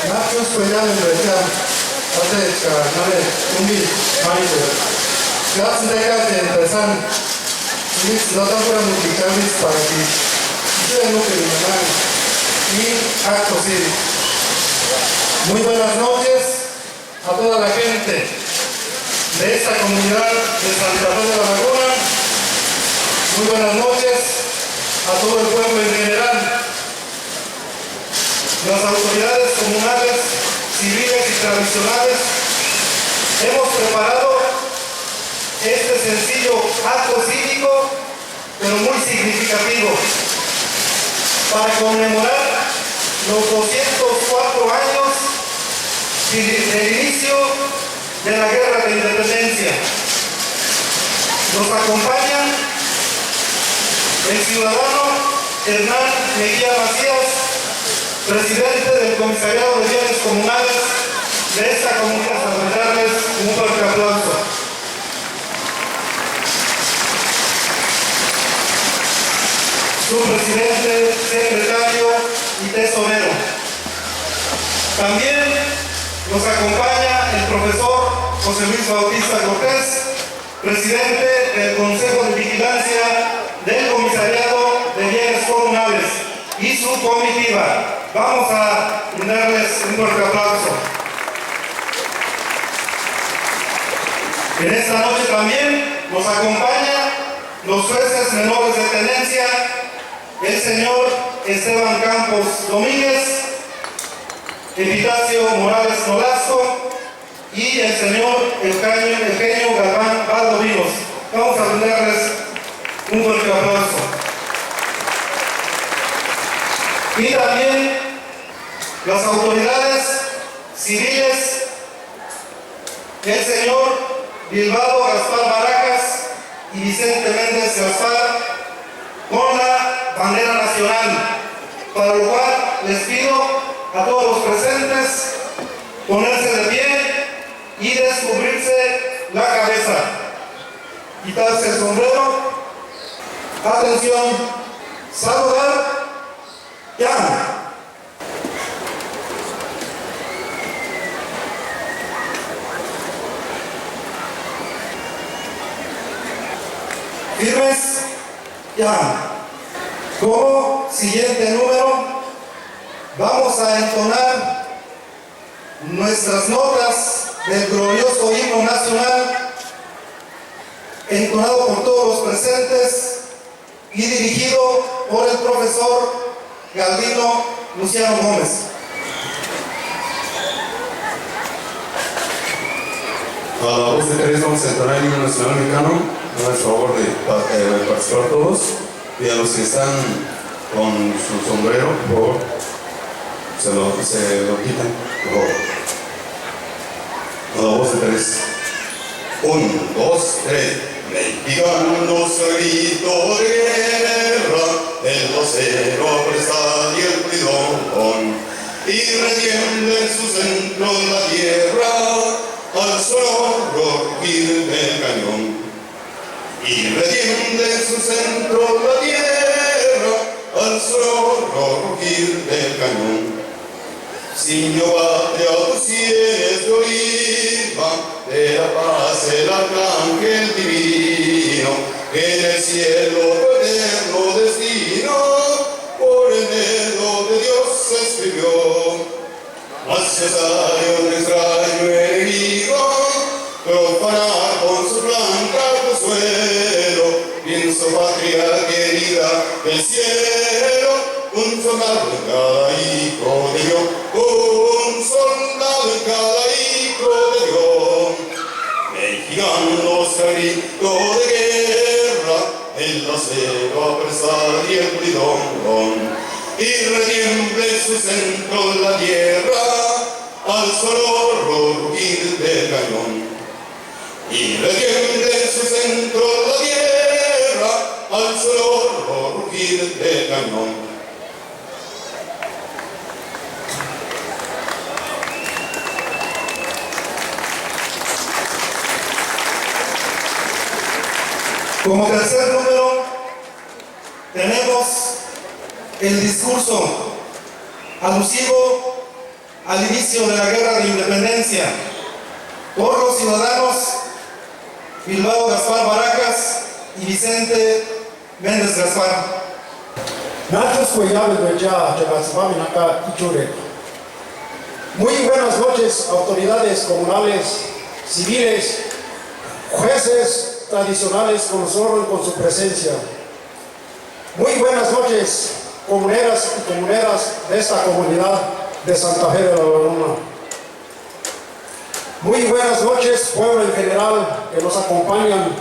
Nachos Koya'nın reklam Ateşka, Nare, Umbi, Maite. Gracias de que empezar. Y no tan para multiplicarles para que ustedes no terminan y acto cívico. Muy buenas noches a toda la gente de esta comunidad de Santa Fe de la Laguna. Muy buenas noches a todo el pueblo en general. Las autoridades comunales, civiles y tradicionales hemos preparado este sencillo acto cívico, pero muy significativo, para conmemorar los 204 años del inicio de la Guerra de Independencia. Nos acompañan el ciudadano Hernán Mejía Macías, presidente del Comisariado de Bienes Comunales de esta comunidad. A darles un fuerte aplauso. Su presidente, secretario y tesorero. También nos acompaña el profesor José Luis Bautista Cortés, presidente del Consejo de Vigilancia del Comisariado de Bienes Comunales y su comitiva. Vamos a brindarles un fuerte aplauso. En esta noche también nos acompañan los jueces menores de tenencia, el señor Esteban Campos Domínguez, Epitacio Morales Nolasco y el señor Eugenio Galván Valdovinos. Vamos a brindarles un fuerte aplauso. Y también las autoridades civiles, el señor Bilbao Gaspar Baracas y Vicente Méndez Gaspar, con la bandera nacional, para lo cual les pido a todos los presentes ponerse de pie y descubrirse la cabeza, quitarse el sombrero. Atención, saludar, ya. Firmes, ya. Como siguiente número, vamos a entonar nuestras notas del glorioso himno nacional, entonado por todos los presentes y dirigido por el profesor Galdino Luciano Gómez. A la voz de Teresa vamos a entonar el himno nacional mexicano. A favor de participar todos, y a los que están con su sombrero, por favor, se lo quitan, por favor. A la voz de tres. 1, 2, 3. Mexicanos a grito de guerra, el vocero apresado y el cuidón, y retiembla en su centro la tierra, al sonoro rugir del cañón. Y retiende en su centro la tierra al sonoro rugir del cañón. Ciño patria tus sienes de oliva, de la paz el arcángel divino, que en el cielo tu eterno destino por el dedo de Dios se escribió. Mas cesario un extraño enemigo, profanar con su blanca consuelo, pienso patria querida del cielo, un soldado en cada hijo de Dios, un soldado en cada hijo de Dios. Mexicanos a grito de guerra, el acero apresar y el bridón, y retiemble en su centro la tierra, al sonoro rugir del cañón. Y retiende en su centro la tierra, al sonoro rugir del cañón. Como tercer número tenemos el discurso alusivo al inicio de la Guerra de Independencia, por los ciudadanos Bilbao Gaspar Baracas y Vicente Méndez Gaspar. Muy buenas noches, autoridades comunales, civiles, jueces tradicionales que nos honran con su presencia. Muy buenas noches, comuneras y comuneras de esta comunidad de Santa Fe de la Laguna. Muy buenas noches, pueblo en general que nos acompañan.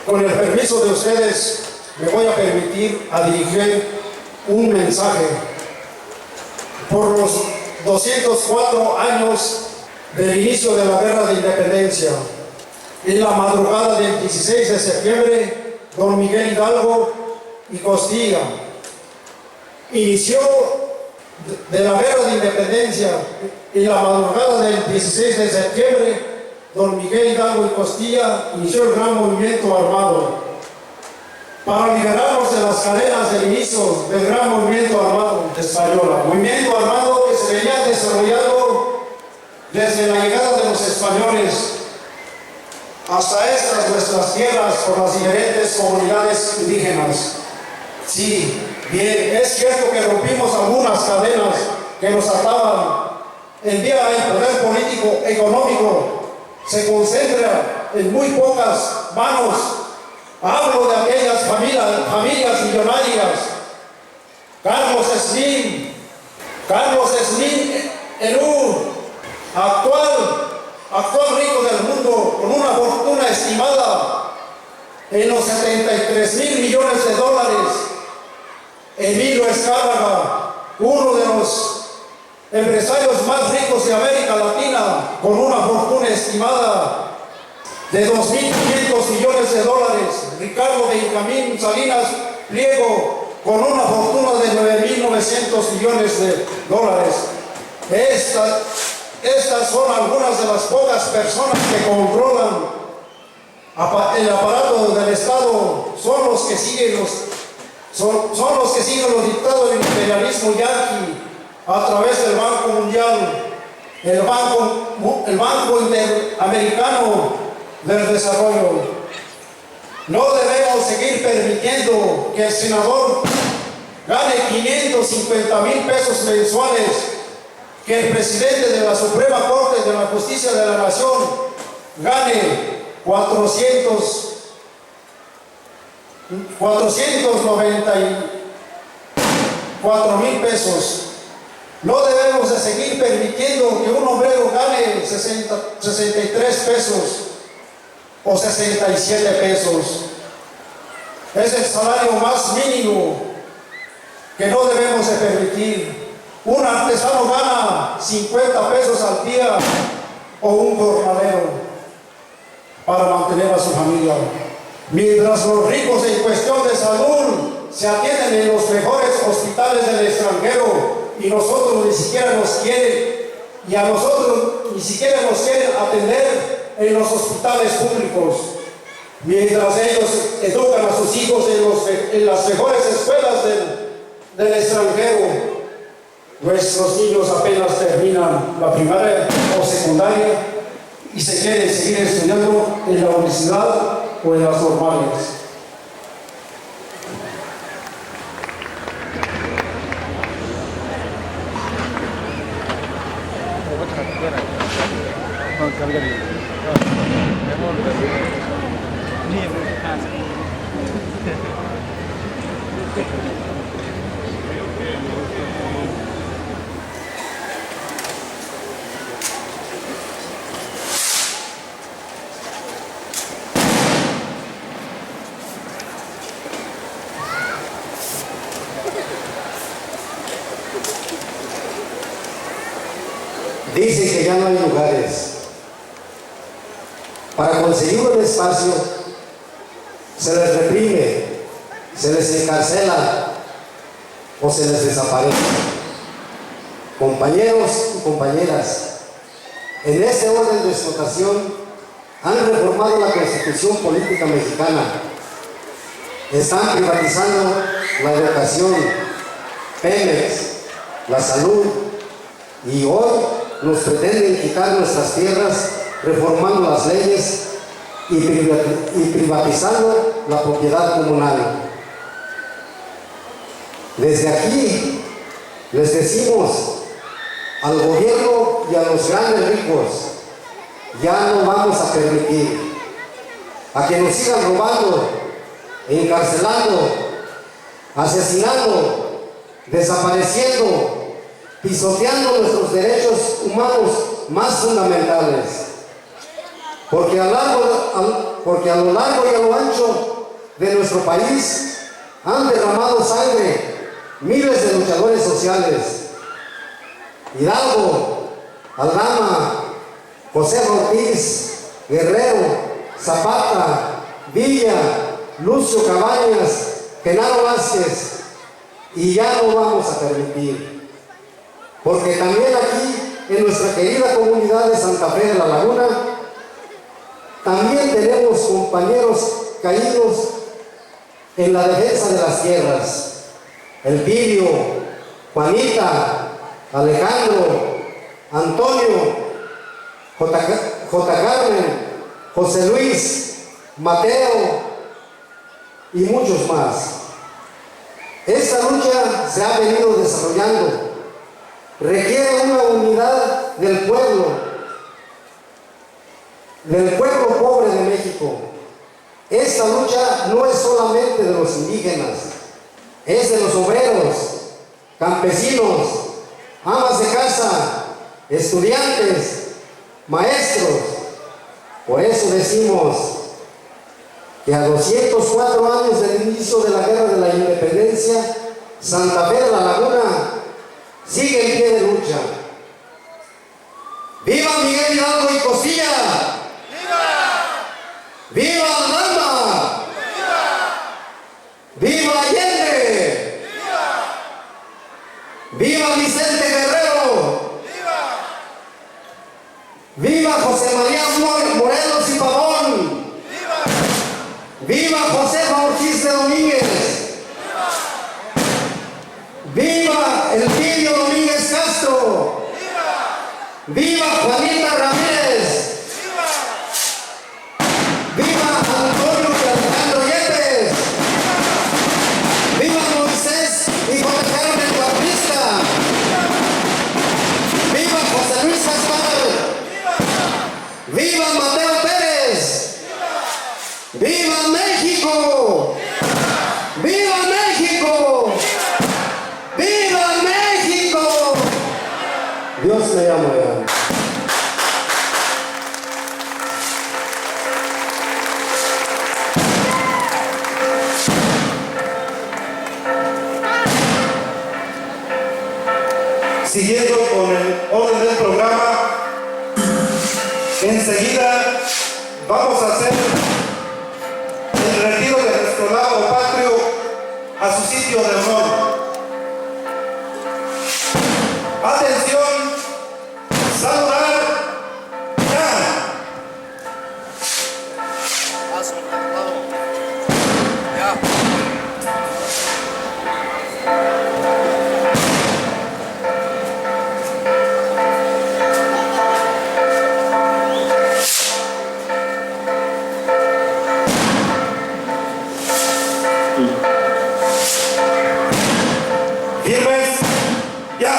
Con el permiso de ustedes, me voy a permitir a dirigir un mensaje por los 204 años del inicio de la Guerra de Independencia. En la madrugada del 16 de septiembre, don Miguel Hidalgo y Costilla inició de la Guerra de Independencia. En la madrugada del 16 de septiembre, don Miguel Hidalgo y Costilla inició el gran movimiento armado para liberarnos de las cadenas del inicio del gran movimiento armado español. Movimiento armado que se venía desarrollando desde la llegada de los españoles hasta estas nuestras tierras por las diferentes comunidades indígenas. Sí, bien, es cierto que rompimos algunas cadenas que nos ataban. El día del poder político, económico, se concentra en muy pocas manos. Hablo de aquellas familias millonarias. Carlos Slim, el actual rico del mundo, con una fortuna estimada en los 73,000 millones de dólares. Emilio Azcárraga, uno de los empresarios más ricos de América Latina, con una fortuna estimada de 2.500 millones de dólares. Ricardo Benjamín Salinas Pliego, con una fortuna de 9.900 millones de dólares. Estas son algunas de las pocas personas que controlan el aparato del Estado. Son los que siguen los dictados del imperialismo yanqui a través del Banco Mundial, el Banco Interamericano del Desarrollo. No debemos seguir permitiendo que el senador gane 550,000 pesos mensuales, que el presidente de la Suprema Corte de la Justicia de la Nación gane 494,000 pesos. No debemos de seguir permitiendo que un obrero gane 63 pesos o 67 pesos. Es el salario más mínimo que no debemos de permitir. Un artesano gana 50 pesos al día o un jornalero para mantener a su familia. Mientras los ricos en cuestión de salud se atienden en los mejores hospitales del extranjero y nosotros ni siquiera nos quieren, y a nosotros ni siquiera nos quieren atender en los hospitales públicos. Mientras ellos educan a sus hijos en las mejores escuelas del extranjero, nuestros niños apenas terminan la primaria o secundaria y se quieren seguir estudiando en la universidad o en las normales. Dicen que ya no hay lugares. Para conseguir un espacio se les reprime, se les encarcela o se les desaparece. Compañeros y compañeras, en este orden de explotación han reformado la Constitución Política Mexicana. Están privatizando la educación, Pemex, la salud, y hoy nos pretenden quitar nuestras tierras reformando las leyes y privatizando la propiedad comunal. Desde aquí les decimos al gobierno y a los grandes ricos, ya no vamos a permitir a que nos sigan robando, encarcelando, asesinando, desapareciendo, pisoteando nuestros derechos humanos más fundamentales. Porque a lo largo y a lo ancho de nuestro país han derramado sangre miles de luchadores sociales: Hidalgo, Aldama, José Ortiz, Guerrero, Zapata, Villa, Lucio Cabañas, Genaro Vázquez, y ya no vamos a permitir. Porque también aquí, en nuestra querida comunidad de Santa Fe de la Laguna, también tenemos compañeros caídos en la defensa de las tierras: Elpidio, Juanita, Alejandro, Antonio, J. Carmen, José Luis, Mateo y muchos más. Esta lucha se ha venido desarrollando. Requiere una unidad del pueblo pobre de México. Esta lucha no es solamente de los indígenas, es de los obreros, campesinos, amas de casa, estudiantes, maestros. Por eso decimos que a 204 años del inicio de la Guerra de la Independencia, Santa Fe de la Laguna sigue en pie de lucha. ¡Viva Miguel Hidalgo y Costilla! ¡Viva Aldama! ¡Viva Allende! ¡Viva Vicente Guerrero! ¡Viva José María Morelos y Pavón! ¡Viva Josefa Ortiz de Domínguez! ¡Viva Elpidio Domínguez Castro! ¡Viva Juanita Ramírez! ¡Viva Antonio y Alejandro Yepes! ¡Viva Moisés y J. Carmen Bautista! ¡Viva José Luis Gaspar! ¡Viva Mateo Pérez! ¡Viva México! ¡Viva México! ¡Viva México! Dios me llama. Siguiendo con el orden del programa, enseguida vamos a hacer el retiro de nuestro lago patrio a su sitio de honor. Atención, saludar ya. Firmes, ya.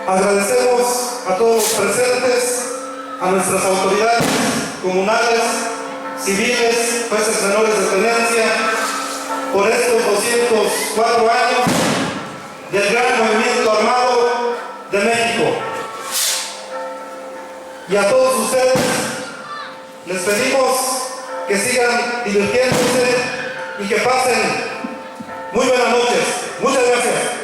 Agradecemos a todos los presentes, a nuestras autoridades comunales, civiles, jueces menores de tenencia, por estos 204 años del gran movimiento armado de México. Y a todos ustedes les pedimos que sigan divirtiéndose y que pasen muy buenas noches. Muchas gracias.